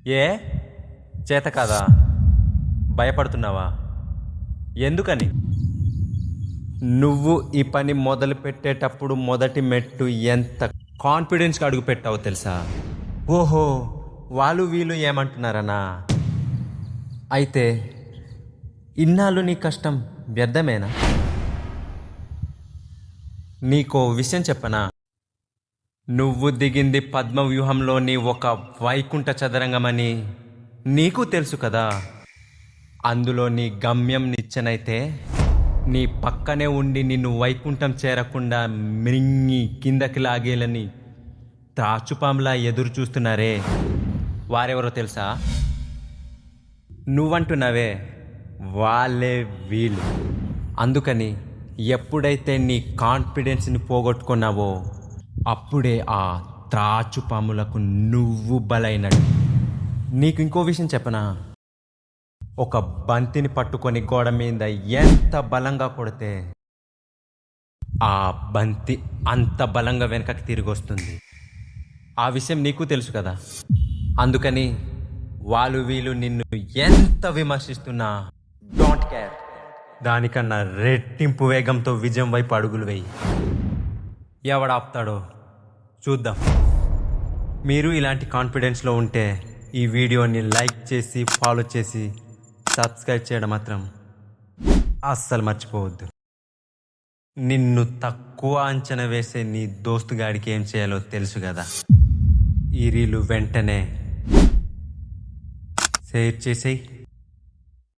ఏ చేత కాదా? భయపడుతున్నావా? ఎందుకని? నువ్వు ఈ పని మొదలు పెట్టేటప్పుడు మొదటి మెట్టు ఎంత కాన్ఫిడెన్స్గా అడుగు పెట్టావో తెలుసా? ఓహో, వాళ్ళు వీళ్ళు ఏమంటున్నారనా? అయితే ఇన్నాళ్ళు నీ కష్టం వ్యర్థమేనా? నీకో విషయం చెప్పనా? నువ్వు దిగింది పద్మవ్యూహంలోని ఒక వైకుంఠ చదరంగమని నీకు తెలుసు కదా. అందులో నీ గమ్యం నిచ్చెనైతే నీ పక్కనే ఉండి నిన్ను వైకుంఠం చేరకుండా మింగి కిందకి లాగేలని త్రాచుపాంలా ఎదురు చూస్తున్నారే, వారెవరో తెలుసా? నువ్వంటున్నావే, వాళ్ళే వీళ్ళు. అందుకని ఎప్పుడైతే నీ కాన్ఫిడెన్స్ని పోగొట్టుకున్నావో అప్పుడే ఆ త్రాచుపాములకు నువ్వు బలైనట్టు. నీకు ఇంకో విషయం చెప్పనా? ఒక బంతిని పట్టుకొని గోడ మీద ఎంత బలంగా కొడితే ఆ బంతి అంత బలంగా వెనకకి తిరిగి వస్తుంది. ఆ విషయం నీకు తెలుసు కదా. అందుకని వాళ్ళు వీళ్ళు నిన్ను ఎంత విమర్శిస్తున్నా డోంట్ కేర్. దానికన్నా రెట్టింపు వేగంతో విజయం వైపు అడుగులు వేయి. ఎవడాపుతాడో చూద్దాం. మీరు ఇలాంటి కాన్ఫిడెన్స్లో ఉంటే ఈ వీడియోని లైక్ చేసి ఫాలో చేసి సబ్స్క్రైబ్ చేయడం మాత్రం అస్సలు మర్చిపోవద్దు. నిన్ను తక్కువ అంచనా వేసే నీ దోస్తుగాడికి ఏం చేయాలో తెలుసు కదా. ఈ రీలు వెంటనే షేర్ చేసేయి.